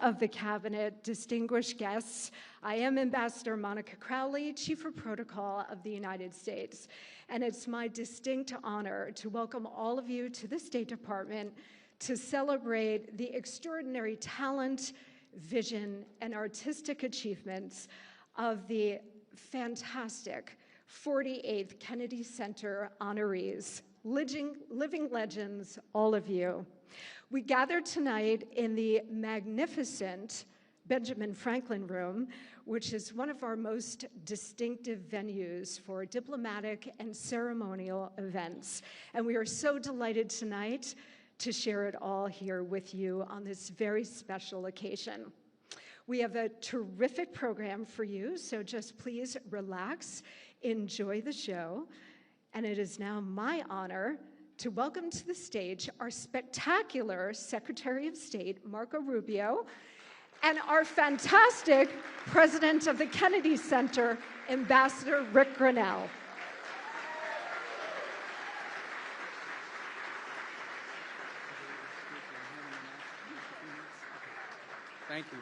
of the Cabinet, distinguished guests, I am Ambassador Monica Crowley, Chief of Protocol of the United States, and it's my distinct honor to welcome all of you to the State Department to celebrate the extraordinary talent, vision, and artistic achievements of the fantastic 48th Kennedy Center honorees, living legends, all of you. We gather tonight in the magnificent Benjamin Franklin Room, which is one of our most distinctive venues for diplomatic and ceremonial events. And we are so delighted tonight to share it all here with you on this very special occasion. We have a terrific program for you, so just please relax, enjoy the show. And it is now my honor to welcome to the stage our spectacular Secretary of State, Marco Rubio, and our fantastic President of the Kennedy Center, Ambassador Rick Grinnell. Thank you.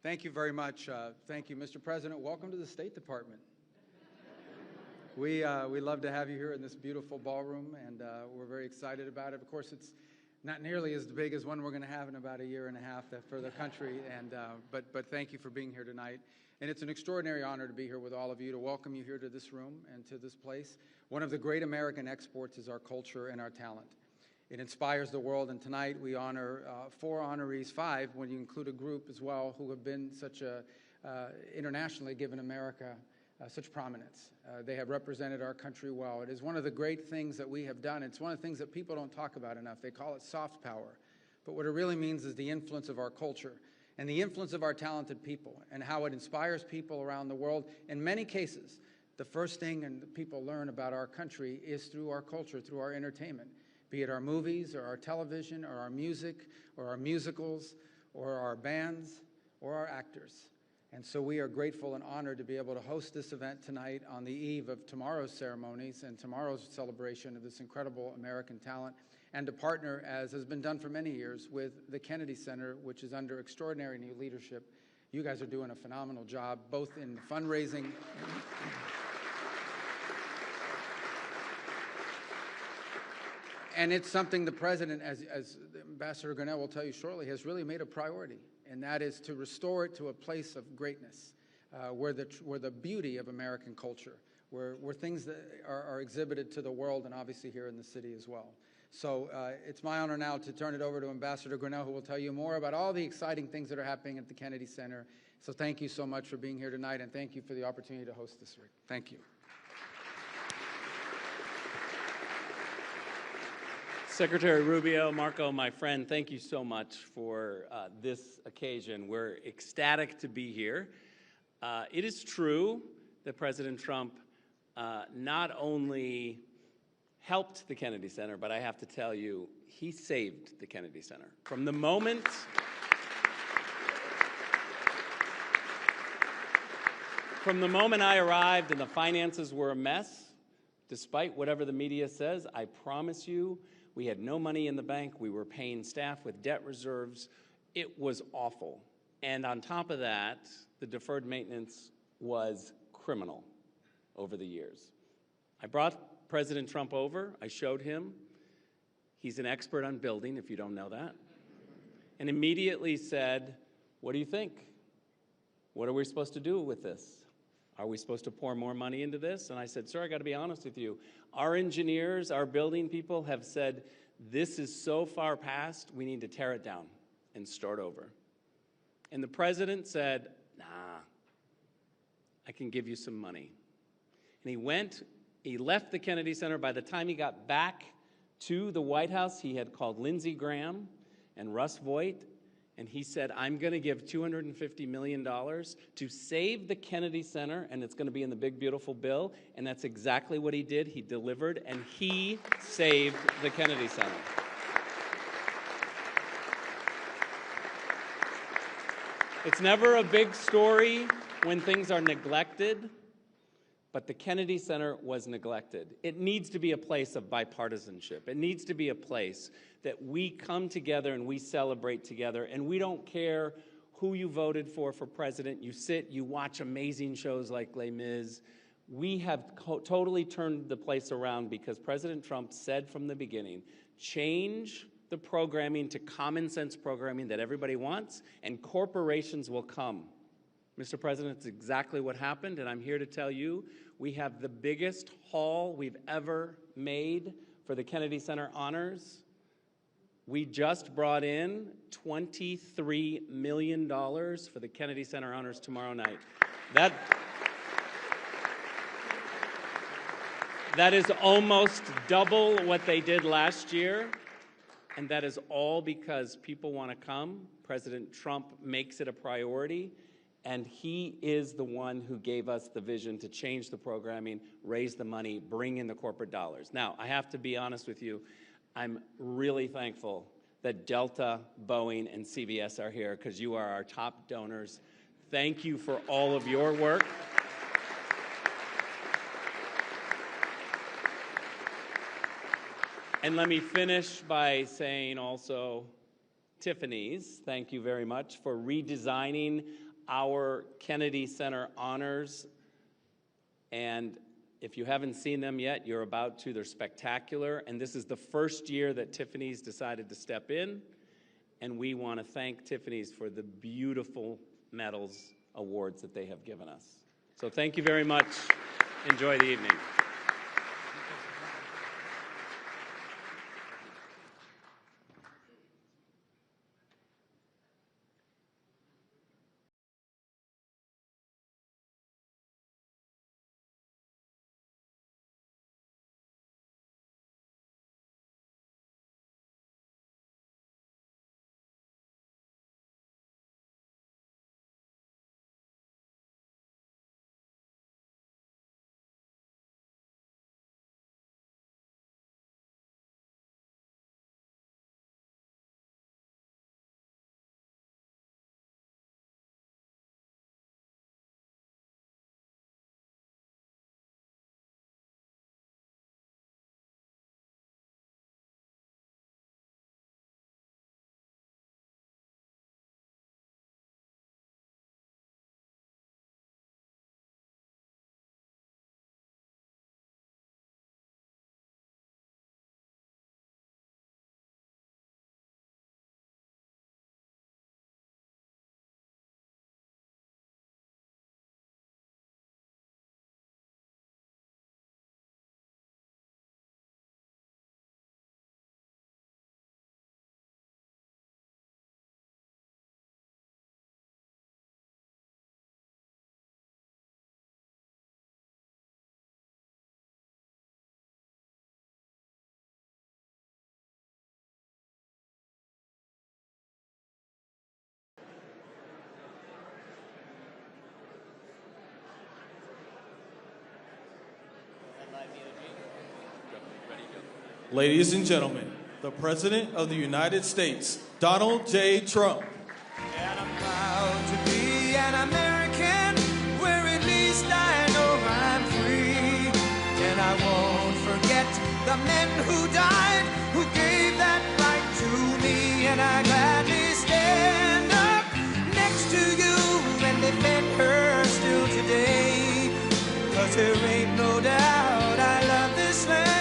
Thank you very much. Thank you, Mr. President. Welcome to the State Department. We love to have you here in this beautiful ballroom, and we're very excited about it. Of course, it's not nearly as big as one we're going to have in about a year and a half for the country, and but thank you for being here tonight. And it's an extraordinary honor to be here with all of you, to welcome you here to this room and to this place. One of the great American exports is our culture and our talent. It inspires the world, and tonight we honor 4 honorees, 5 when you include a group as well, who have been such a internationally given America such prominence. They have represented our country well. It is one of the great things that we have done. It's one of the things that people don't talk about enough. They call it soft power. But what it really means is the influence of our culture and the influence of our talented people and how it inspires people around the world. In many cases, the first thing and people learn about our country is through our culture, through our entertainment, be it our movies or our television or our music or our musicals or our bands or our actors. And so we are grateful and honored to be able to host this event tonight on the eve of tomorrow's ceremonies and tomorrow's celebration of this incredible American talent, and to partner, as has been done for many years, with the Kennedy Center, which is under extraordinary new leadership. You guys are doing a phenomenal job, both in the fundraising and it's something the President, as Ambassador Grinnell will tell you shortly, has really made a priority. And that is to restore it to a place of greatness, where the beauty of American culture, where things that are exhibited to the world, and obviously here in the city as well. So it's my honor now to turn it over to Ambassador Grinnell, who will tell you more about all the exciting things that are happening at the Kennedy Center. So thank you so much for being here tonight, and thank you for the opportunity to host this week. Thank you. Secretary Rubio, Marco, my friend, thank you so much for this occasion. We're ecstatic to be here. It is true that President Trump not only helped the Kennedy Center, but I have to tell you, he saved the Kennedy Center. From the moment I arrived and the finances were a mess, despite whatever the media says, I promise you, we had no money in the bank. We were paying staff with debt reserves. It was awful. And on top of that, the deferred maintenance was criminal over the years. I brought President Trump over. I showed him. He's an expert on building, if you don't know that. And immediately said, what do you think? What are we supposed to do with this? Are we supposed to pour more money into this? And I said, sir, I got to be honest with you. Our engineers, our building people have said, this is so far past, we need to tear it down and start over. And the president said, nah, I can give you some money. And he left the Kennedy Center. By the time he got back to the White House, he had called Lindsey Graham and Russ Voigt, and he said, I'm going to give $250 million to save the Kennedy Center, and it's going to be in the big, beautiful bill. And that's exactly what he did. He delivered, and he saved the Kennedy Center. It's never a big story when things are neglected, but the Kennedy Center was neglected. It needs to be a place of bipartisanship. It needs to be a place that we come together and we celebrate together, and we don't care who you voted for president. You sit, you watch amazing shows like Les Mis. We have totally turned the place around because President Trump said from the beginning, change the programming to common sense programming that everybody wants, and corporations will come. Mr. President, it's exactly what happened, and I'm here to tell you we have the biggest haul we've ever made for the Kennedy Center Honors. We just brought in $23 million for the Kennedy Center Honors tomorrow night. That is almost double what they did last year, and that is all because people want to come. President Trump makes it a priority, and he is the one who gave us the vision to change the programming, raise the money, bring in the corporate dollars. Now, I have to be honest with you, I'm really thankful that Delta, Boeing, and CBS are here because you are our top donors. Thank you for all of your work. And let me finish by saying also, Tiffany's, thank you very much for redesigning our Kennedy Center Honors. And if you haven't seen them yet, you're about to. They're spectacular. And this is the first year that Tiffany's decided to step in. And we want to thank Tiffany's for the beautiful medals, awards that they have given us. So thank you very much. Enjoy the evening. Ladies and gentlemen, the President of the United States, Donald J. Trump. And I'm proud to be an American, where at least I know I'm free. And I won't forget the men who died, who gave that right to me. And I gladly stand up next to you and defend her still today. 'Cause there ain't no doubt I love this land.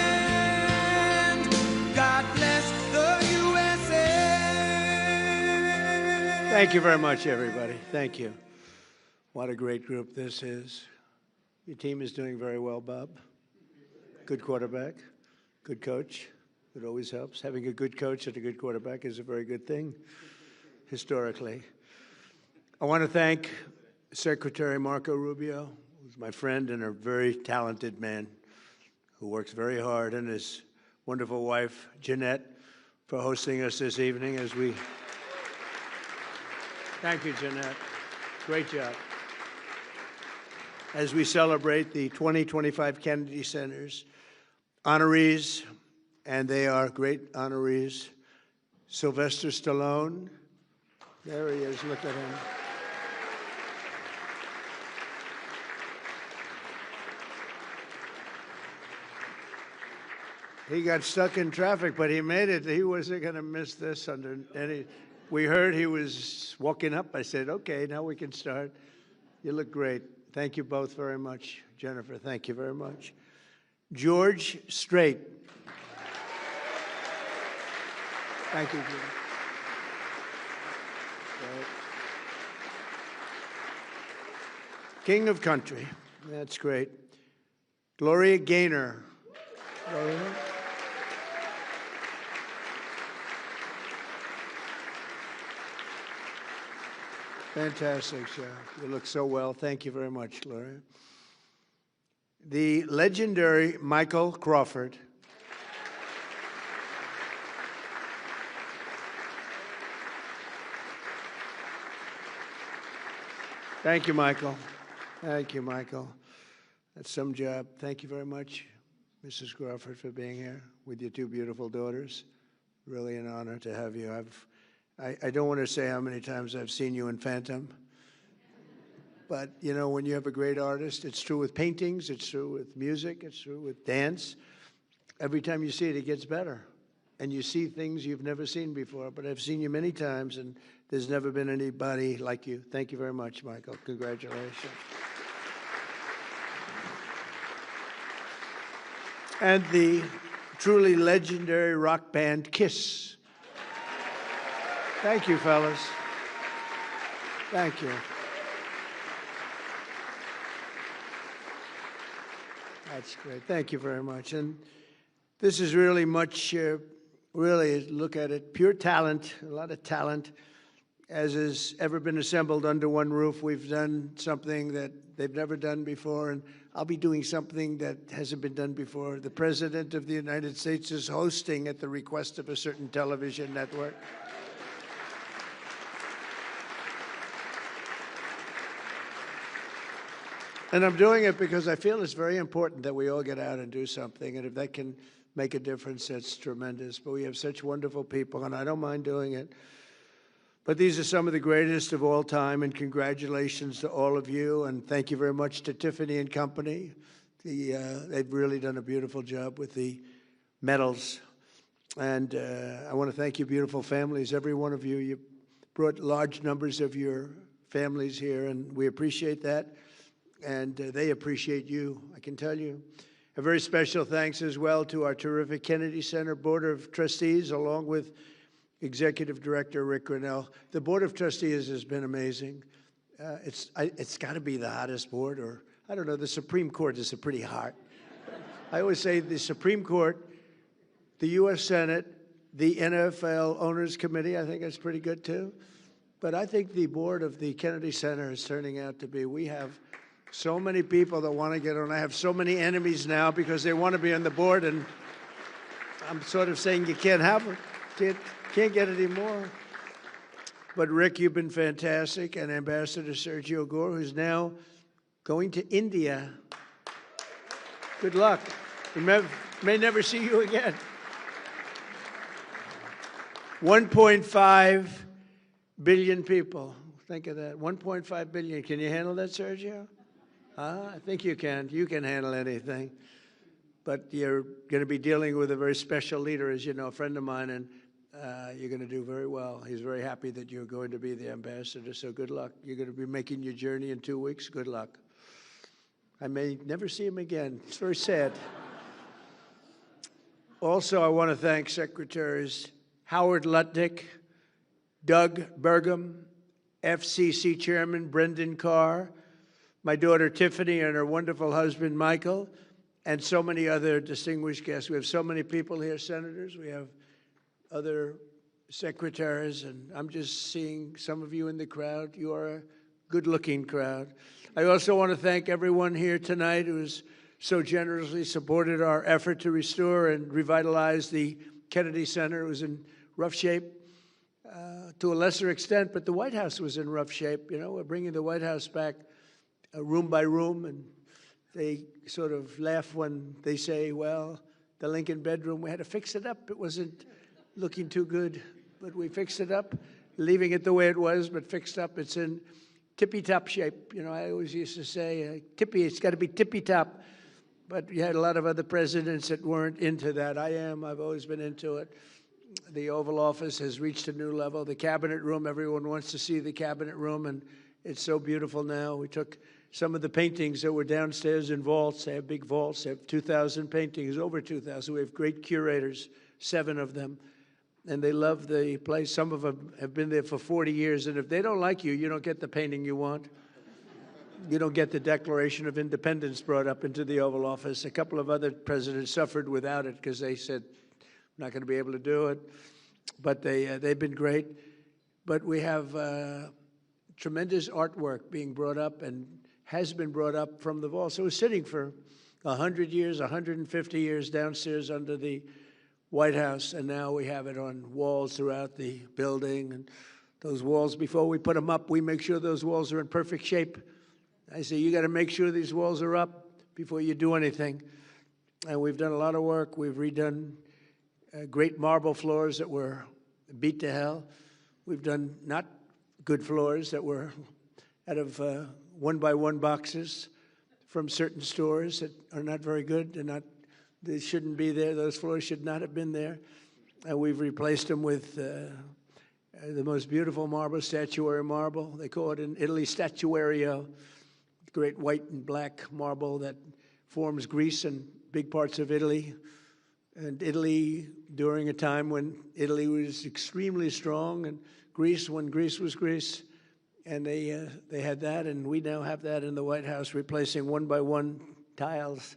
God bless the USA. Thank you very much, everybody. Thank you. What a great group this is. Your team is doing very well, Bob. Good quarterback, good coach. It always helps. Having a good coach and a good quarterback is a very good thing, historically. I want to thank Secretary Marco Rubio, who's my friend and a very talented man who works very hard, and his wonderful wife, Jeanette, for hosting us this evening as we... Thank you, Jeanette. Great job. As we celebrate the 2025 Kennedy Center's honorees, and they are great honorees. Sylvester Stallone, there he is, look at him. He got stuck in traffic, but he made it. He wasn't going to miss this under any. We heard he was walking up. I said, okay, now we can start. You look great. Thank you both very much. Jennifer, thank you very much. George Strait. Thank you, George. Right. King of Country. That's great. Gloria Gaynor. Gloria. Fantastic, Chef. You look so well. Thank you very much, Gloria. The legendary Michael Crawford. Thank you, Michael. Thank you, Michael. That's some job. Thank you very much, Mrs. Crawford, for being here with your two beautiful daughters. Really an honor to have you. I don't want to say how many times I've seen you in Phantom, but you know, when you have a great artist, it's true with paintings, it's true with music, it's true with dance. Every time you see it, it gets better. And you see things you've never seen before, but I've seen you many times, and there's never been anybody like you. Thank you very much, Michael. Congratulations. And the truly legendary rock band Kiss. Thank you, fellas. Thank you. That's great. Thank you very much. And this is really much, really, look at it, pure talent, a lot of talent, as has ever been assembled under one roof. We've done something that they've never done before, and I'll be doing something that hasn't been done before. The President of the United States is hosting at the request of a certain television network. And I'm doing it because I feel it's very important that we all get out and do something. And if that can make a difference, that's tremendous. But we have such wonderful people, and I don't mind doing it. But these are some of the greatest of all time, and congratulations to all of you. And thank you very much to Tiffany and Company. They've really done a beautiful job with the medals. And I want to thank you, beautiful families, every one of you. You brought large numbers of your families here, and we appreciate that. And they appreciate you, I can tell you. A very special thanks as well to our terrific Kennedy Center Board of Trustees, along with Executive Director Rick Grinnell. The Board of Trustees has been amazing. It's got to be the hottest board, or I don't know, the Supreme Court is pretty hot. I always say the Supreme Court, the U.S. Senate, the NFL Owners Committee, I think that's pretty good too. But I think the board of the Kennedy Center is turning out to be, we have so many people that want to get on. I have so many enemies now because they want to be on the board, and I'm sort of saying you can't have it. Can't get any more. But Rick, you've been fantastic, and Ambassador Sergio Gore, who's now going to India. Good luck. We may never see you again. 1.5 billion people. Think of that. 1.5 billion. Can you handle that, Sergio? I think you can. You can handle anything. But you're going to be dealing with a very special leader, as you know, a friend of mine, and you're going to do very well. He's very happy that you're going to be the ambassador, so good luck. You're going to be making your journey in 2 weeks. Good luck. I may never see him again. It's very sad. Also, I want to thank Secretaries Howard Lutnick, Doug Burgum, FCC Chairman Brendan Carr, my daughter Tiffany and her wonderful husband Michael, and so many other distinguished guests. We have so many people here, senators. We have other secretaries, and I'm just seeing some of you in the crowd. You are a good-looking crowd. I also want to thank everyone here tonight who's so generously supported our effort to restore and revitalize the Kennedy Center. It was in rough shape to a lesser extent, but the White House was in rough shape. You know, we're bringing the White House back room by room, and they sort of laugh when they say, well, the Lincoln bedroom, we had to fix it up. It wasn't looking too good, but we fixed it up, leaving it the way it was, but fixed up. It's in tippy-top shape. You know, I always used to say, tippy, it's got to be tippy-top. But you had a lot of other presidents that weren't into that. I am. I've always been into it. The Oval Office has reached a new level. The Cabinet Room, everyone wants to see the Cabinet Room, and it's so beautiful now. We took some of the paintings that were downstairs in vaults. They have big vaults. They have 2,000 paintings, over 2,000. We have great curators, 7 of them, and they love the place. Some of them have been there for 40 years, and if they don't like you, you don't get the painting you want. You don't get the Declaration of Independence brought up into the Oval Office. A couple of other presidents suffered without it because they said, I'm not going to be able to do it. But they've been great. But we have tremendous artwork being brought up and has been brought up from the vault. So it was sitting for 100 years, 150 years downstairs under the White House, and now we have it on walls throughout the building. And those walls, before we put them up, we make sure those walls are in perfect shape. I say, you got to make sure these walls are up before you do anything. And we've done a lot of work. We've redone great marble floors that were beat to hell. We've done not good floors that were out of one-by-one boxes from certain stores that are not very good. They shouldn't be there. Those floors should not have been there. And we've replaced them with the most beautiful marble, statuary marble. They call it in Italy statuario. Great white and black marble that forms Greece and big parts of Italy. And Italy during a time when Italy was extremely strong, and Greece when Greece was Greece. And they had that, and we now have that in the White House, replacing one-by-one tiles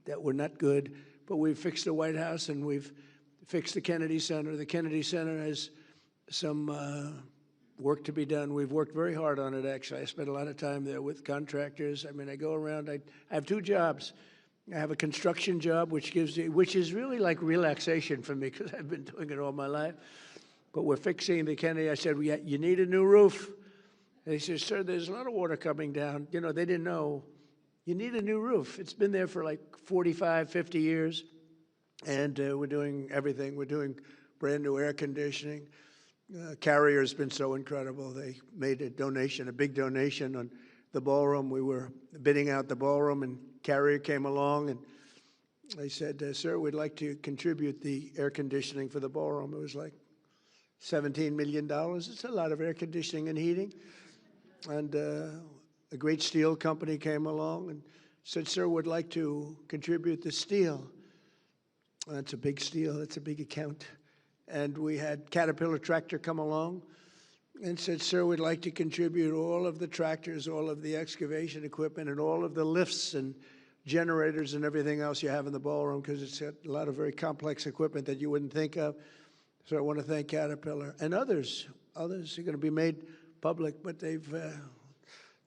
that were not good. But we've fixed the White House, and we've fixed the Kennedy Center. The Kennedy Center has some work to be done. We've worked very hard on it, actually. I spent a lot of time there with contractors. I mean, I go around. I have 2 jobs. I have a construction job, which is really like relaxation for me because I've been doing it all my life. But we're fixing the Kennedy. I said, you need a new roof. And he said, sir, there's a lot of water coming down. You know, they didn't know. You need a new roof. It's been there for like 45, 50 years. And we're doing everything. We're doing brand new air conditioning. Carrier's been so incredible. They made a donation, a big donation on the ballroom. We were bidding out the ballroom, and Carrier came along, and they said, sir, we'd like to contribute the air conditioning for the ballroom. It was like $17 million. It's a lot of air conditioning and heating. And a great steel company came along and said, sir, we'd like to contribute the steel. That's a big steel. That's a big account. And we had Caterpillar Tractor come along and said, sir, we'd like to contribute all of the tractors, all of the excavation equipment, and all of the lifts and generators and everything else you have in the ballroom, because it's got a lot of very complex equipment that you wouldn't think of. So I want to thank Caterpillar and others. Others are going to be made public, but they've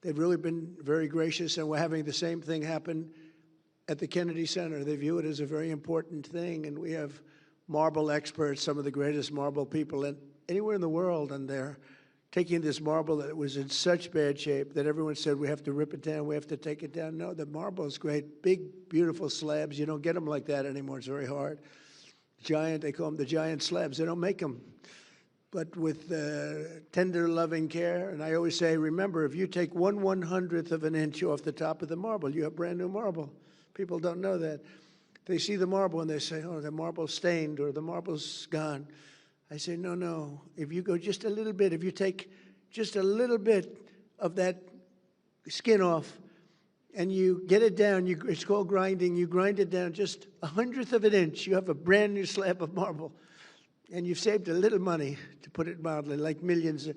really been very gracious, and we're having the same thing happen at the Kennedy Center. They view it as a very important thing, and we have marble experts, some of the greatest marble people anywhere in the world, and they're taking this marble that was in such bad shape that everyone said, we have to rip it down, we have to take it down. No, the marble is great, big, beautiful slabs. You don't get them like that anymore. It's very hard. Giant, they call them the giant slabs. They don't make them. But with tender, loving care, and I always say, remember, if you take 1/100th of an inch off the top of the marble, you have brand new marble. People don't know that. They see the marble and they say, oh, the marble's stained or the marble's gone. I say, no, no. If you go just a little bit, if you take just a little bit of that skin off and you get it down, it's called grinding, you grind it down just 1/100th of an inch, you have a brand new slab of marble. And you've saved a little money, to put it mildly, like millions.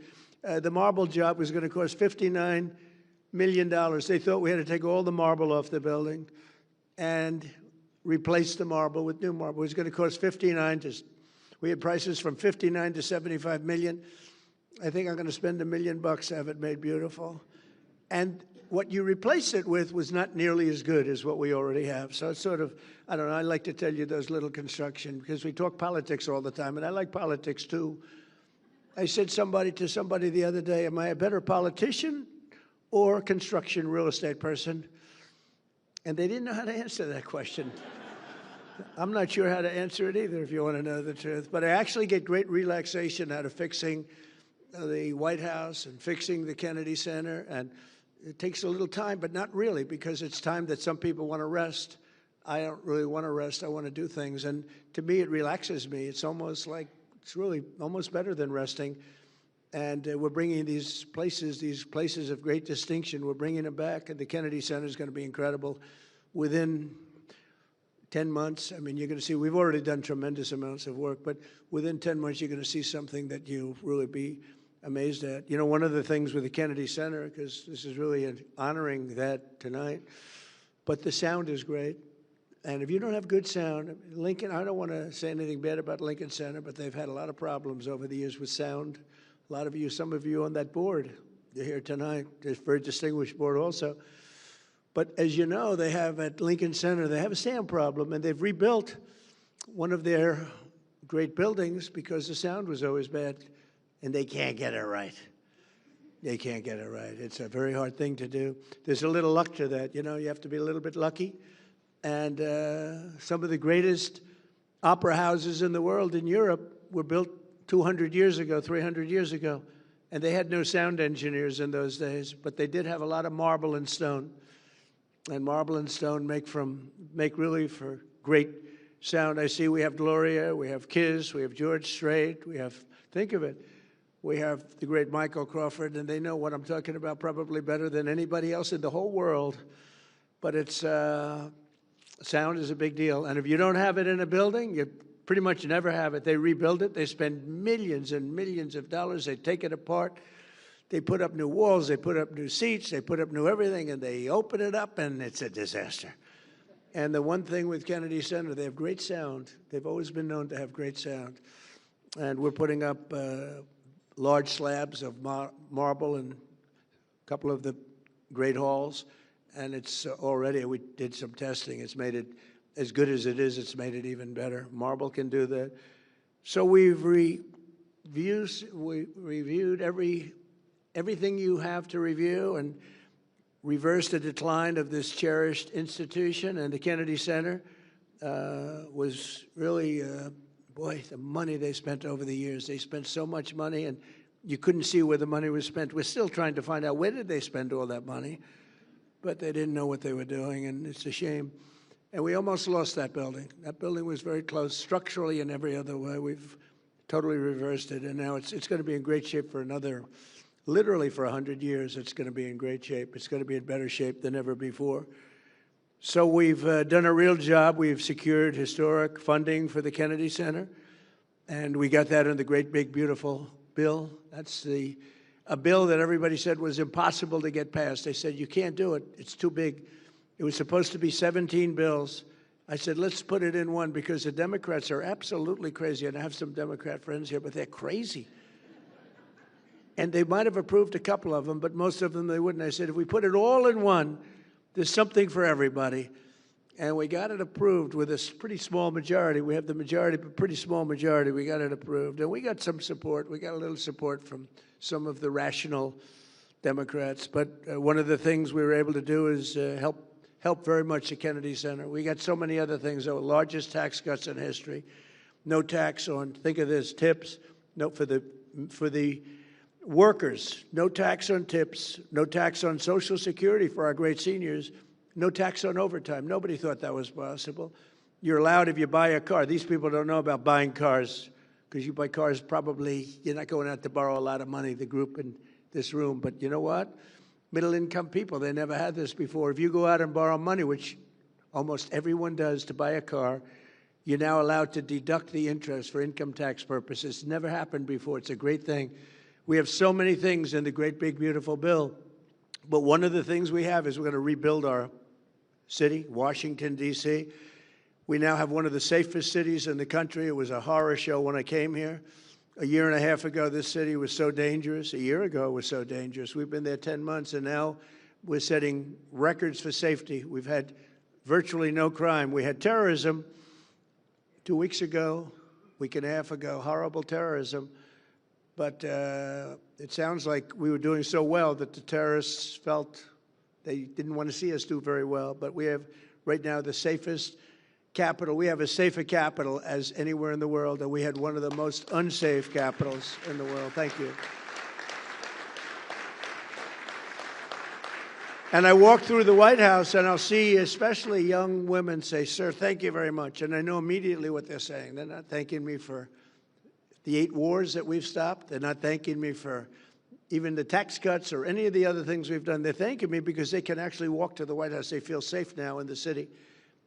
The marble job was going to cost $59 million. They thought we had to take all the marble off the building and replace the marble with new marble. It was going to cost we had prices from 59 to 75 million. I think I'm going to spend $1 million to have it made beautiful. And what you replace it with was not nearly as good as what we already have. So it's sort of, I don't know, I like to tell you those little construction, because we talk politics all the time, and I like politics too. I said to somebody the other day, am I a better politician or construction real estate person? And they didn't know how to answer that question. I'm not sure how to answer it either, if you want to know the truth. But I actually get great relaxation out of fixing the White House and fixing the Kennedy Center. And it takes a little time, but not really, because it's time that some people want to rest. I don't really want to rest. I want to do things. And to me, it relaxes me. It's really almost better than resting. And we're bringing these places of great distinction, we're bringing them back. And the Kennedy Center is going to be incredible. Within 10 months, I mean, you're going to see, we've already done tremendous amounts of work, but within 10 months, you're going to see something that you'll really be amazed at. You know, one of the things with the Kennedy Center, because this is really honoring that tonight, but the sound is great. And if you don't have good sound, Lincoln, I don't want to say anything bad about Lincoln Center, but they've had a lot of problems over the years with sound. A lot of you, some of you on that board, you're here tonight. There's a very distinguished board also. But as you know, they have at Lincoln Center, they have a sound problem, and they've rebuilt one of their great buildings because the sound was always bad, and they can't get it right. They can't get it right. It's a very hard thing to do. There's a little luck to that. You know, you have to be a little bit lucky. And some of the greatest opera houses in the world in Europe were built 200 years ago, 300 years ago, and they had no sound engineers in those days, but they did have a lot of marble and stone. And marble and stone make really for great sound. I see we have Gloria, we have Kiss, we have George Strait, we have, think of it, we have the great Michael Crawford, and they know what I'm talking about probably better than anybody else in the whole world. But it's, sound is a big deal. And if you don't have it in a building, you pretty much never have it. They rebuild it, they spend millions and millions of dollars, they take it apart. They put up new walls, they put up new seats, they put up new everything, and they open it up, and it's a disaster. And the one thing with Kennedy Center, they have great sound. They've always been known to have great sound. And we're putting up large slabs of marble in a couple of the great halls, and it's already, we did some testing. It's made it, as good as it is, it's made it even better. Marble can do that. So we've reviewed everything you have to review and reversed the decline of this cherished institution. And the Kennedy Center was really, boy, the money they spent over the years. They spent so much money, and you couldn't see where the money was spent. We're still trying to find out where did they spend all that money, but they didn't know what they were doing, and it's a shame. And we almost lost that building. That building was very close, structurally and every other way. We've totally reversed it, and now it's going to be in great shape for another, literally for 100 years. It's going to be in great shape. It's going to be in better shape than ever before. So we've done a real job. We've secured historic funding for the Kennedy Center, and we got that in the great, big, beautiful bill. That's a bill that everybody said was impossible to get passed. They said, you can't do it. It's too big. It was supposed to be 17 bills. I said, let's put it in one, because the Democrats are absolutely crazy. And I have some Democrat friends here, but they're crazy. And they might have approved a couple of them, but most of them they wouldn't. I said, if we put it all in one, there's something for everybody. And we got it approved with a pretty small majority. We have the majority, but pretty small majority. We got it approved. And we got some support. We got a little support from some of the rational Democrats. But one of the things we were able to do is help very much the Kennedy Center. We got so many other things. The largest tax cuts in history. No tax on, think of this, tips. No, for the workers, no tax on tips, no tax on Social Security for our great seniors, no tax on overtime. Nobody thought that was possible. You're allowed if you buy a car. These people don't know about buying cars, because you buy cars probably, you're not going out to borrow a lot of money, the group in this room. But you know what? Middle-income people, they never had this before. If you go out and borrow money, which almost everyone does to buy a car, you're now allowed to deduct the interest for income tax purposes. It's never happened before. It's a great thing. We have so many things in the great, big, beautiful bill. But one of the things we have is we're going to rebuild our city, Washington, D.C. We now have one of the safest cities in the country. It was a horror show when I came here. A year and a half ago, this city was so dangerous. A year ago, it was so dangerous. We've been there 10 months, and now we're setting records for safety. We've had virtually no crime. We had terrorism 2 weeks ago, week and a half ago, horrible terrorism. But it sounds like we were doing so well that the terrorists felt they didn't want to see us do very well. But we have right now the safest capital. We have as safe a capital as anywhere in the world, and we had one of the most unsafe capitals in the world. Thank you. And I walk through the White House, and I'll see especially young women say, "Sir, thank you very much." And I know immediately what they're saying. They're not thanking me for the 8 wars that we've stopped. They're not thanking me for even the tax cuts or any of the other things we've done. They're thanking me because they can actually walk to the White House. They feel safe now in the city,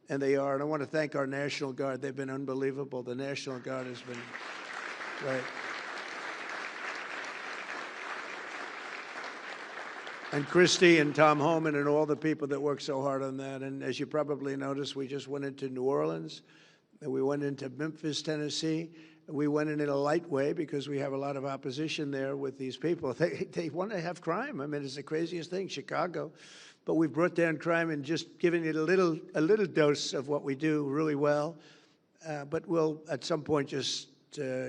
and they are. And I want to thank our National Guard. They've been unbelievable. The National Guard has been great. And Christy and Tom Homan and all the people that work so hard on that. And as you probably noticed, we just went into New Orleans, and we went into Memphis, Tennessee. We went in a light way because we have a lot of opposition there with these people. They want to have crime. I mean, it's the craziest thing, Chicago. But we've brought down crime and just given it a little dose of what we do really well. But we'll, at some point, just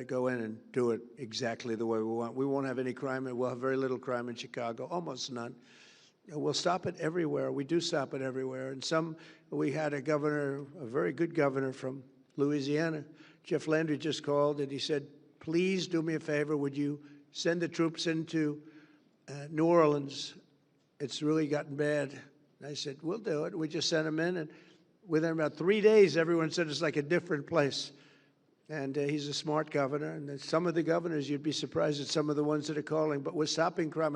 go in and do it exactly the way we want. We won't have any crime, and we'll have very little crime in Chicago, almost none. We'll stop it everywhere. We do stop it everywhere. And we had a governor, a very good governor from Louisiana. Jeff Landry just called, and he said, "Please do me a favor. Would you send the troops into New Orleans? It's really gotten bad." And I said, "We'll do it." We just sent them in, and within about 3 days, everyone said it's like a different place. And he's a smart governor. And some of the governors, you'd be surprised at some of the ones that are calling. But we're stopping crime.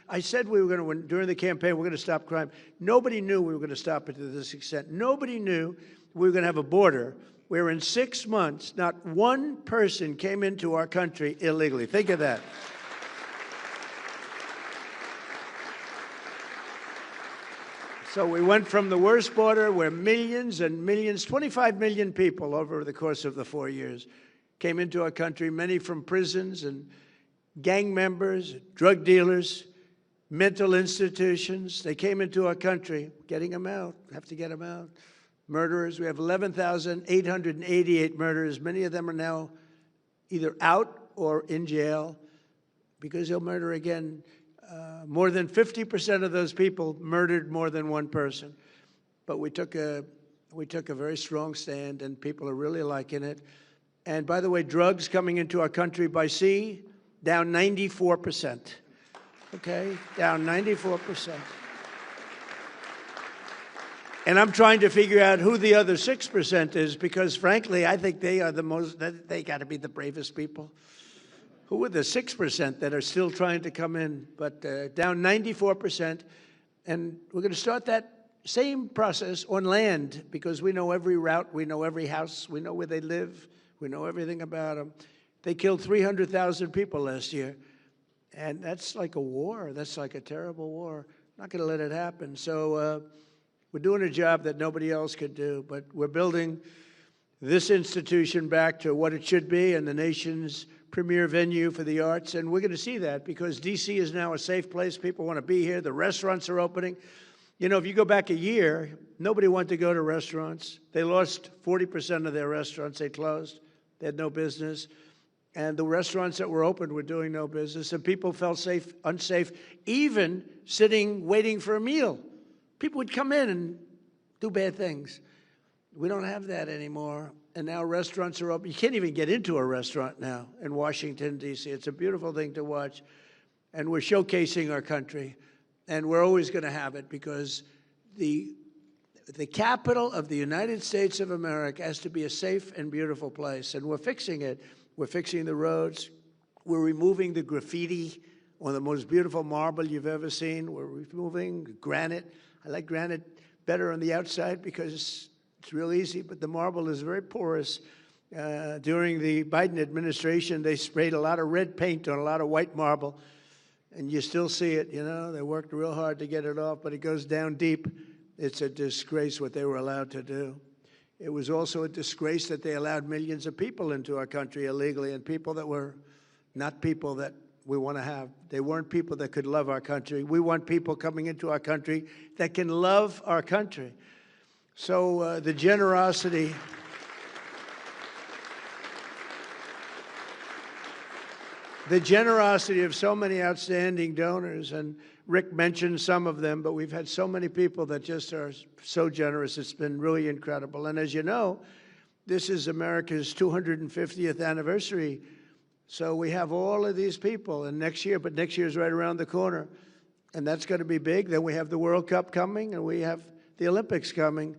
I said we were going to, during the campaign, we're going to stop crime. Nobody knew we were going to stop it to this extent. Nobody knew we were going to have a border where in 6 months, not one person came into our country illegally. Think of that. So we went from the worst border where millions and millions, 25 million people over the course of the 4 years came into our country, many from prisons and gang members, drug dealers, mental institutions. They came into our country, getting them out, have to get them out. Murderers, we have 11,888 murderers. Many of them are now either out or in jail because they'll murder again. More than 50% of those people murdered more than one person. But we took a very strong stand, and people are really liking it. And by the way, drugs coming into our country by sea, down 94%. Okay, down 94%. And I'm trying to figure out who the other 6% is because, frankly, I think they are they got to be the bravest people. Who are the 6% that are still trying to come in? But down 94%. And we're going to start that same process on land because we know every route, we know every house, we know where they live, we know everything about them. They killed 300,000 people last year. And that's like a war. That's like a terrible war. Not going to let it happen. So we're doing a job that nobody else could do. But we're building this institution back to what it should be and the nation's premier venue for the arts, and we're going to see that because D.C. is now a safe place. People want to be here. The restaurants are opening. You know, if you go back a year, nobody wanted to go to restaurants. They lost 40% of their restaurants. They closed. They had no business. And the restaurants that were open were doing no business, and people felt unsafe, even sitting, waiting for a meal. People would come in and do bad things. We don't have that anymore. And now restaurants are open. You can't even get into a restaurant now in Washington, D.C. It's a beautiful thing to watch. And we're showcasing our country. And we're always going to have it because the capital of the United States of America has to be a safe and beautiful place. And we're fixing it. We're fixing the roads. We're removing the graffiti on the most beautiful marble you've ever seen. We're removing granite. I like granite better on the outside because it's real easy, but the marble is very porous. During the Biden administration, they sprayed a lot of red paint on a lot of white marble, and you still see it, you know. They worked real hard to get it off, but it goes down deep. It's a disgrace what they were allowed to do. It was also a disgrace that they allowed millions of people into our country illegally, and people that were not people that we want to have. They weren't people that could love our country. We want people coming into our country that can love our country. So the generosity of so many outstanding donors, and Rick mentioned some of them, but we've had so many people that just are so generous. It's been really incredible. And as you know, this is America's 250th anniversary. So we have all of these people, and next year is right around the corner, and that's going to be big. Then we have the World Cup coming, and we have the Olympics coming.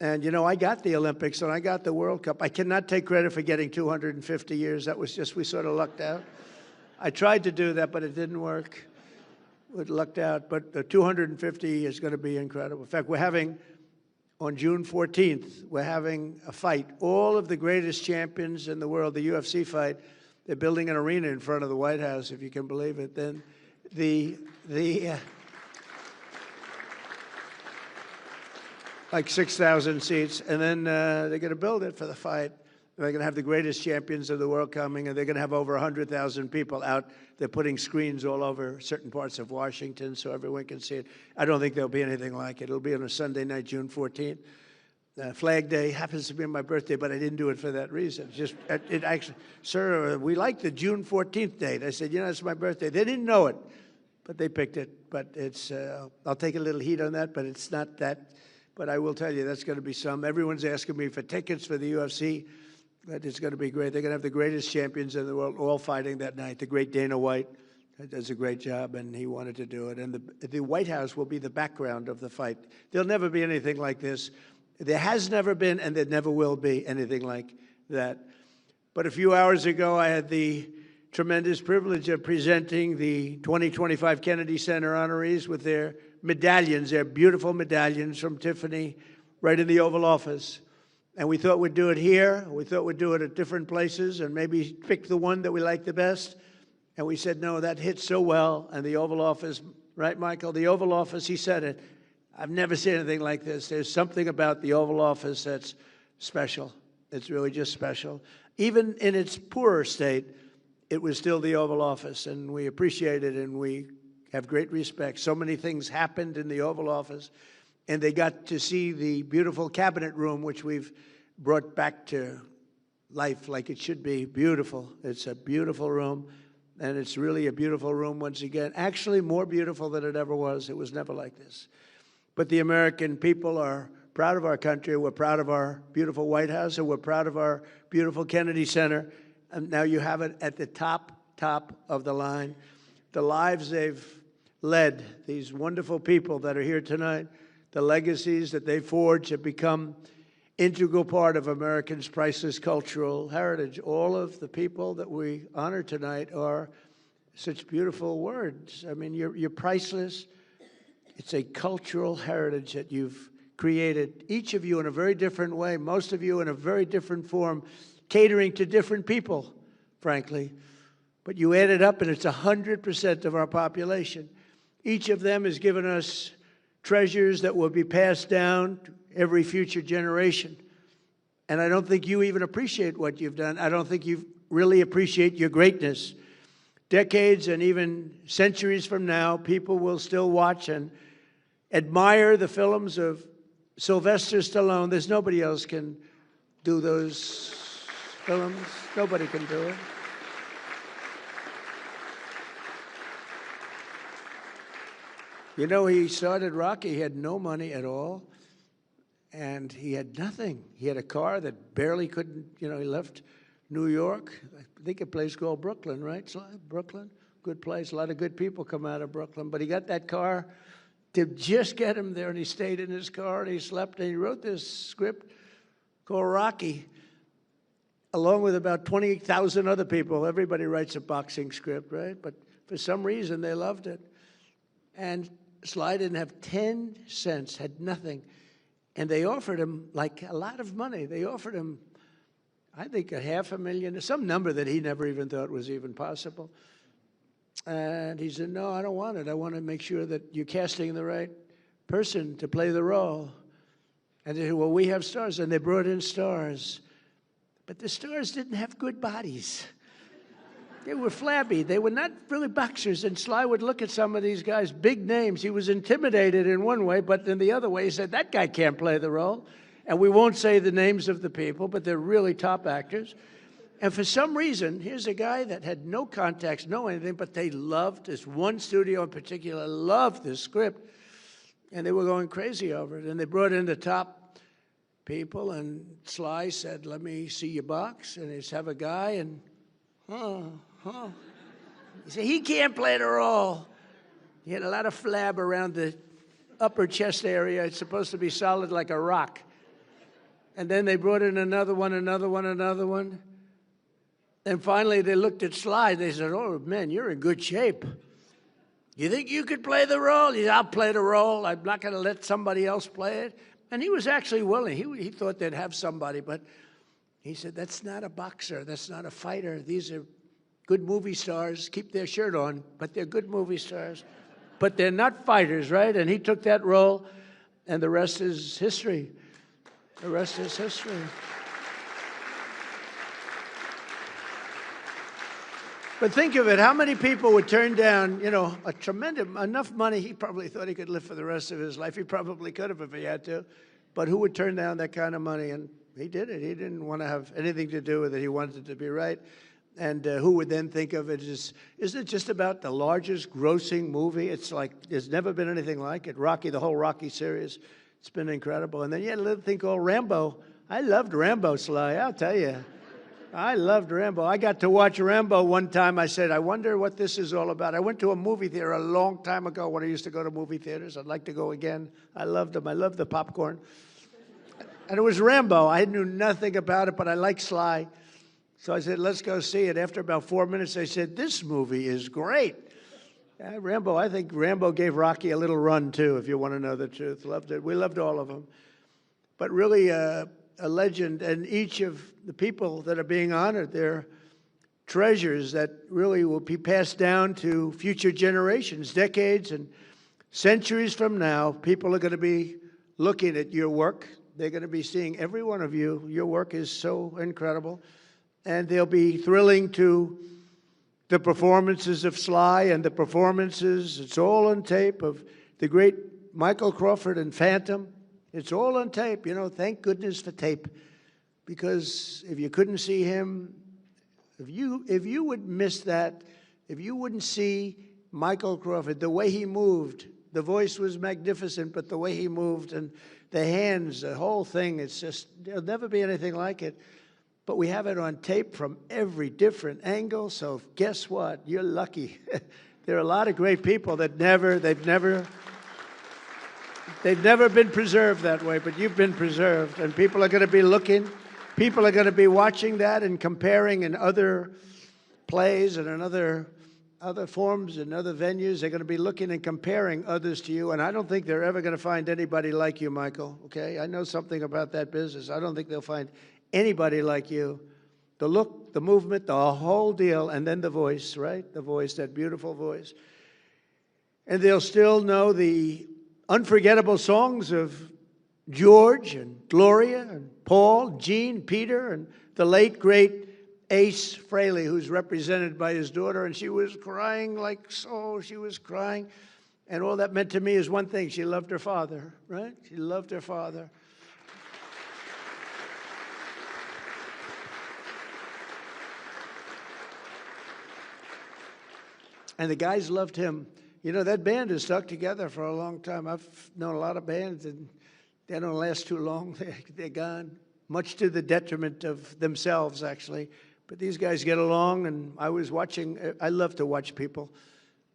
And, you know, I got the Olympics, and I got the World Cup. I cannot take credit for getting 250 years. That was just, we sort of lucked out. I tried to do that, but it didn't work. We lucked out. But the 250 is going to be incredible. In fact, we're having, on June 14th, we're having a fight. All of the greatest champions in the world, the UFC fight, they're building an arena in front of the White House, if you can believe it. Then like 6,000 seats, and then they're going to build it for the fight. They're going to have the greatest champions of the world coming, and they're going to have over 100,000 people out. They're putting screens all over certain parts of Washington so everyone can see it. I don't think there'll be anything like it. It'll be on a Sunday night, June 14th. Flag Day happens to be my birthday, but I didn't do it for that reason. Just it actually, sir, we like the June 14th date. I said, you know, it's my birthday. They didn't know it, but they picked it. But it's, I'll take a little heat on that, but it's not that. But I will tell you, that's going to be some. Everyone's asking me for tickets for the UFC. But it's going to be great. They're going to have the greatest champions in the world all fighting that night. The great Dana White does a great job, and he wanted to do it. And the White House will be the background of the fight. There'll never be anything like this. There has never been, and there never will be anything like that. But a few hours ago, I had the tremendous privilege of presenting the 2025 Kennedy Center honorees with their medallions, their beautiful medallions from Tiffany, right in the Oval Office. And we thought we'd do it here. We thought we'd do it at different places and maybe pick the one that we like the best. And we said, no, that hits so well. And the Oval Office, right, Michael? The Oval Office, he said it. I've never seen anything like this. There's something about the Oval Office that's special. It's really just special. Even in its poorer state, it was still the Oval Office. And we appreciate it, and we have great respect. So many things happened in the Oval Office. And they got to see the beautiful cabinet room, which we've brought back to life like it should be. Beautiful. It's a beautiful room, and it's really a beautiful room once again. Actually, more beautiful than it ever was. It was never like this. But the American people are proud of our country. We're proud of our beautiful White House, and we're proud of our beautiful Kennedy Center. And now you have it at the top of the line. The lives they've led, these wonderful people that are here tonight, the legacies that they forged have become integral part of Americans' priceless cultural heritage. All of the people that we honor tonight are such beautiful words. I mean, you're priceless. It's a cultural heritage that you've created, each of you in a very different way, most of you in a very different form, catering to different people, frankly. But you add it up, and it's 100% of our population. Each of them has given us treasures that will be passed down to every future generation. And I don't think you even appreciate what you've done. I don't think you really appreciate your greatness. Decades and even centuries from now, people will still watch and admire the films of Sylvester Stallone. There's nobody else can do those films. Nobody can do it. You know, he started Rocky. He had no money at all, and he had nothing. He had a car that barely couldn't, you know, he left New York. I think a place called Brooklyn, right? Brooklyn, good place. A lot of good people come out of Brooklyn. But he got that car to just get him there, and he stayed in his car, and he slept, and he wrote this script called Rocky, along with about 20,000 other people. Everybody writes a boxing script, right? But for some reason, they loved it. And Sly didn't have 10 cents, had nothing. And they offered him, like, a lot of money. They offered him, I think, $500,000, some number that he never even thought was even possible. And he said, no, I don't want it. I want to make sure that you're casting the right person to play the role. And they said, well, we have stars. And they brought in stars. But the stars didn't have good bodies. They were flabby. They were not really boxers. And Sly would look at some of these guys, big names. He was intimidated in one way, but in the other way, he said, that guy can't play the role. And we won't say the names of the people, but they're really top actors. And for some reason, here's a guy that had no contacts, no anything, but they loved this. One studio in particular loved this script, and they were going crazy over it. And they brought in the top people, and Sly said, let me see your box. And they just have a guy, and he said, he can't play the role. He had a lot of flab around the upper chest area. It's supposed to be solid like a rock. And then they brought in another one. And finally, they looked at Sly. They said, "Oh, man, you're in good shape. You think you could play the role?" He said, "I'll play the role. I'm not going to let somebody else play it." And he was actually willing. He thought they'd have somebody, but he said, "That's not a boxer. That's not a fighter. These are good movie stars. Keep their shirt on, but they're good movie stars. But they're not fighters, right?" And he took that role, and the rest is history. The rest is history. But think of it, how many people would turn down, a tremendous, enough money, he probably thought he could live for the rest of his life. He probably could have if he had to. But who would turn down that kind of money? And he did it. He didn't want to have anything to do with it. He wanted it to be right. And who would then think of it as, isn't it just about the largest grossing movie? It's like, there's never been anything like it. Rocky, the whole Rocky series, it's been incredible. And then you had a little thing called Rambo. I loved Rambo, Sly, I'll tell you. I loved Rambo. I got to watch Rambo one time. I said, I wonder what this is all about. I went to a movie theater a long time ago when I used to go to movie theaters. I'd like to go again. I loved them. I loved the popcorn. And it was Rambo. I knew nothing about it, but I liked Sly. So I said, let's go see it. After about 4 minutes, they said, this movie is great. Rambo, I think Rambo gave Rocky a little run, too, if you want to know the truth. Loved it. We loved all of them. But really, a legend, and each of the people that are being honored, they're treasures that really will be passed down to future generations, decades and centuries from now. People are going to be looking at your work. They're going to be seeing every one of you. Your work is so incredible. And they'll be thrilling to the performances of Sly and the performances, it's all on tape, of the great Michael Crawford and Phantom. It's all on tape, thank goodness for tape. Because if you couldn't see him, if you would miss that, if you wouldn't see Michael Crawford, the way he moved, the voice was magnificent, but the way he moved and the hands, the whole thing, it's just, there'll never be anything like it. But we have it on tape from every different angle, so guess what? You're lucky. There are a lot of great people that they've never been preserved that way, but you've been preserved. And people are going to be looking, people are going to be watching that and comparing in other plays and in other forms and other venues. They're going to be looking and comparing others to you. And I don't think they're ever going to find anybody like you, Michael, okay? I know something about that business. I don't think they'll find anybody like you. The look, the movement, the whole deal, and then the voice, right? The voice, that beautiful voice. And they'll still know the unforgettable songs of George and Gloria and Paul, Gene, Peter, and the late, great Ace Frehley, who's represented by his daughter, and she was crying she was crying. And all that meant to me is one thing, she loved her father, right? She loved her father. And the guys loved him. That band has stuck together for a long time. I've known a lot of bands, and they don't last too long. They're gone, much to the detriment of themselves, actually. But these guys get along, and I love to watch people.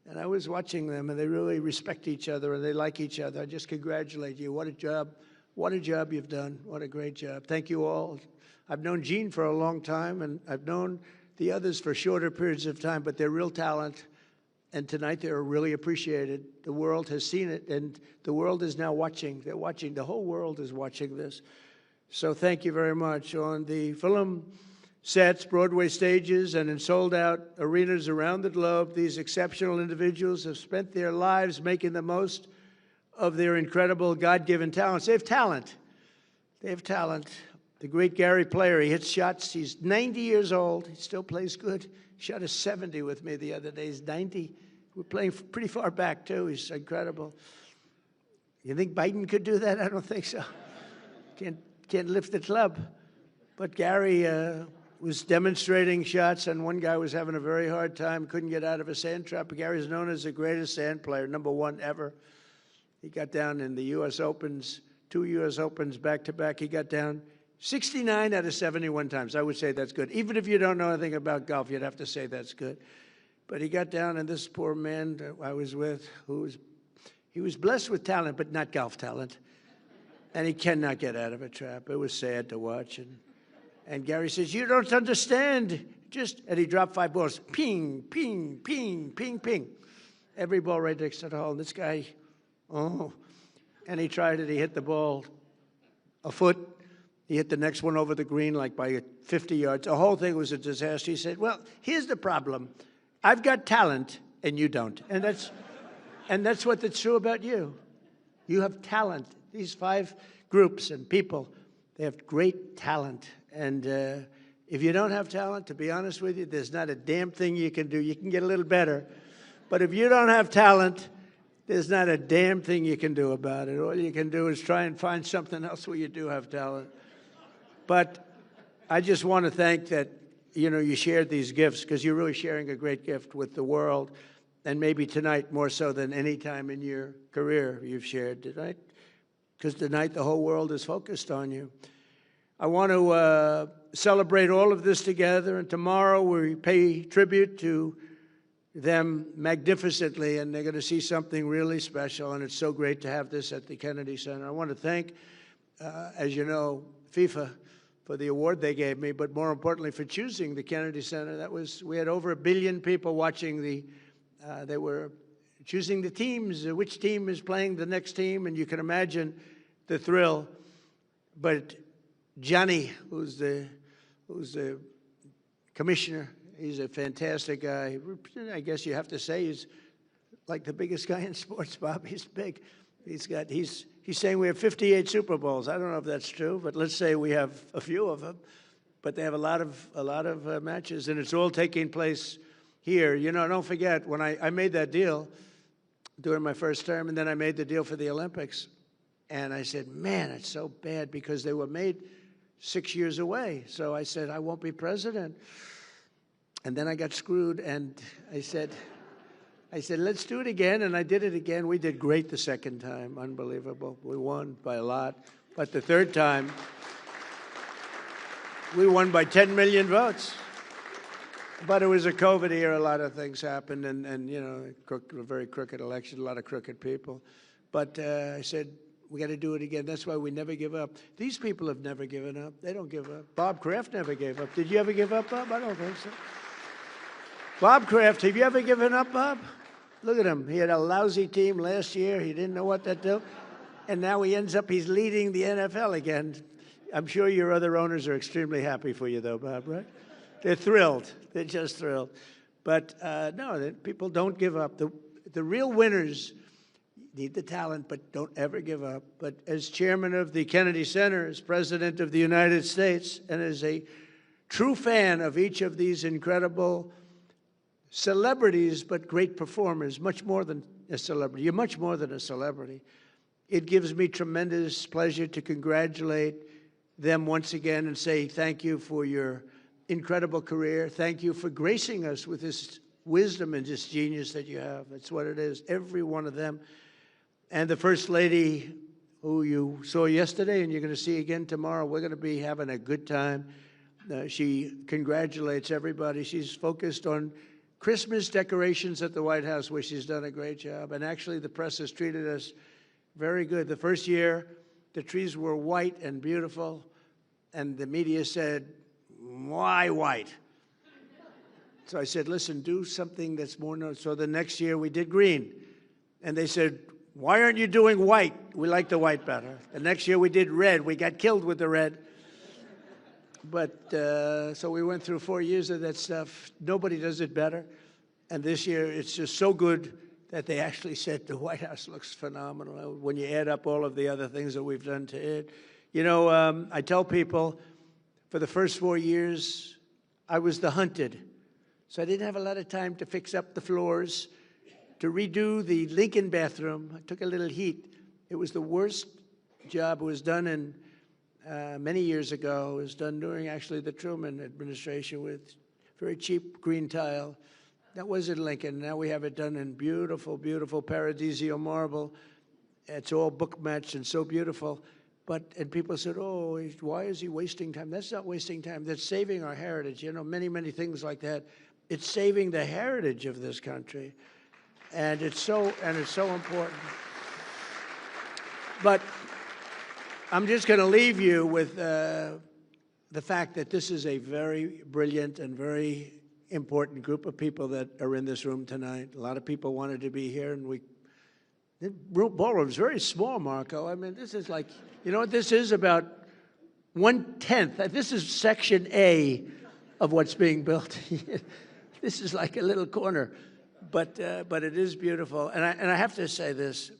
And I was watching them, and they really respect each other, and they like each other. I just congratulate you. What a job. What a job you've done. What a great job. Thank you all. I've known Gene for a long time, and I've known the others for shorter periods of time, but they're real talent. And tonight they're really appreciated. The world has seen it, and the world is now watching. They're watching. The whole world is watching this. So thank you very much. On the film sets, Broadway stages, and in sold-out arenas around the globe, these exceptional individuals have spent their lives making the most of their incredible God-given talents. They have talent. They have talent. The great Gary Player, he hits shots. He's 90 years old. He still plays good. He shot a 70 with me the other day. He's 90. We're playing pretty far back, too. He's incredible. You think Biden could do that? I don't think so. Can't lift the club. But Gary was demonstrating shots, and one guy was having a very hard time, couldn't get out of a sand trap. Gary's known as the greatest sand player, #1 ever. He got down in the U.S. Opens, 2 U.S. Opens back-to-back. He got down 69 out of 71 times. I would say that's good. Even if you don't know anything about golf, you'd have to say that's good. But he got down, and this poor man that I was with, he was blessed with talent, but not golf talent. And he cannot get out of a trap. It was sad to watch. And Gary says, you don't understand. And he dropped 5 balls. Ping, ping, ping, ping, ping. Every ball right next to the hole. And this guy, and he tried it. He hit the ball a foot. He hit the next one over the green like by 50 yards. The whole thing was a disaster. He said, well, here's the problem. I've got talent, and you don't. And that's what's true about you. You have talent. These 5 groups and people, they have great talent. And if you don't have talent, to be honest with you, there's not a damn thing you can do. You can get a little better. But if you don't have talent, there's not a damn thing you can do about it. All you can do is try and find something else where you do have talent. But I just want to thank that, you shared these gifts, because you're really sharing a great gift with the world. And maybe tonight more so than any time in your career you've shared tonight, because tonight the whole world is focused on you. I want to celebrate all of this together, and tomorrow we pay tribute to them magnificently, and they're going to see something really special, and it's so great to have this at the Kennedy Center. I want to thank, as you know, FIFA for the award they gave me, but more importantly for choosing the Kennedy Center. We had over 1 billion people watching they were choosing the teams, which team is playing the next team, and you can imagine the thrill. But Johnny, who's the commissioner, he's a fantastic guy. I guess you have to say he's like the biggest guy in sports, Bob. He's big. He's saying we have 58 Super Bowls. I don't know if that's true, but let's say we have a few of them. But they have a lot of matches, and it's all taking place here. Don't forget, when I made that deal during my first term, and then I made the deal for the Olympics, and I said, man, it's so bad because they were made 6 years away. So I said, I won't be president. And then I got screwed, and I said, let's do it again, and I did it again. We did great the second time, unbelievable. We won by a lot. But the third time, we won by 10 million votes. But it was a COVID year. A lot of things happened, and a very crooked election, a lot of crooked people. But I said, we got to do it again. That's why we never give up. These people have never given up. They don't give up. Bob Kraft never gave up. Did you ever give up, Bob? I don't think so. Bob Kraft, have you ever given up, Bob? Look at him. He had a lousy team last year. He didn't know what to do. And now he's leading the NFL again. I'm sure your other owners are extremely happy for you, though, Bob, right? They're thrilled. They're just thrilled. But no, people don't give up. The real winners need the talent, but don't ever give up. But as chairman of the Kennedy Center, as president of the United States, and as a true fan of each of these incredible celebrities, but great performers, much more than a celebrity. You're much more than a celebrity. It gives me tremendous pleasure to congratulate them once again and say thank you for your incredible career. Thank you for gracing us with this wisdom and this genius that you have. That's what it is, every one of them. And the First Lady, who you saw yesterday and you're going to see again tomorrow, we're going to be having a good time. She congratulates everybody. She's focused on Christmas decorations at the White House, where she's done a great job. And actually, the press has treated us very good. The first year, the trees were white and beautiful, and the media said, why white? So I said, listen, do something that's more known. So the next year, we did green. And they said, why aren't you doing white? We like the white better. The next year, we did red. We got killed with the red. But so we went through 4 years of that stuff. Nobody does it better. And this year, it's just so good that they actually said the White House looks phenomenal when you add up all of the other things that we've done to it. I tell people, for the first 4 years, I was the hunted. So I didn't have a lot of time to fix up the floors, to redo the Lincoln bathroom. I took a little heat. It was the worst job. It was done in many years ago. It was done during, actually, the Truman administration with very cheap green tile. That was in Lincoln. Now we have it done in beautiful, beautiful paradisial marble. It's all book matched and so beautiful. And people said, oh, why is he wasting time? That's not wasting time. That's saving our heritage. Many, many things like that. It's saving the heritage of this country, and it's so important. But I'm just going to leave you with the fact that this is a very brilliant and very important group of people that are in this room tonight. A lot of people wanted to be here, and the ballroom is very small, Marco. I mean, this is like, you know what this is? About 1/10. This is Section A of what's being built. This is like a little corner, but it is beautiful. And I have to say this: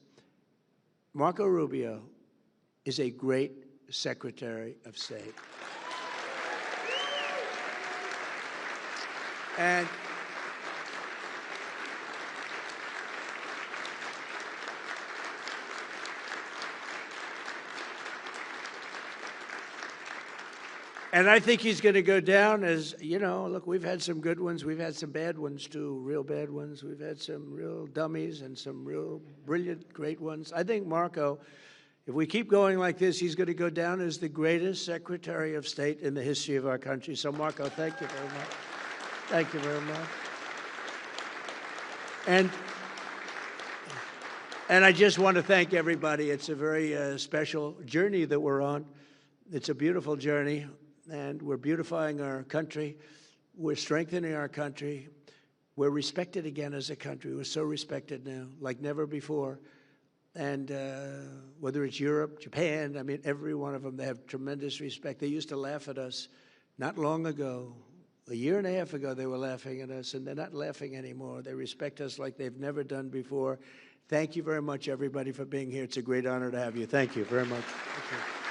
Marco Rubio is a great Secretary of State. And I think he's going to go down as, you know, look, we've had some good ones. We've had some bad ones, too, real bad ones. We've had some real dummies and some real brilliant, great ones. I think Marco, if we keep going like this, he's going to go down as the greatest Secretary of State in the history of our country. So, Marco, thank you very much. Thank you very much. And I just want to thank everybody. It's a very special journey that we're on. It's a beautiful journey, and we're beautifying our country. We're strengthening our country. We're respected again as a country. We're so respected now, like never before. And whether it's Europe, Japan, I mean, every one of them, they have tremendous respect. They used to laugh at us not long ago. A year and a half ago, they were laughing at us, and they're not laughing anymore. They respect us like they've never done before. Thank you very much, everybody, for being here. It's a great honor to have you. Thank you very much. Thank you.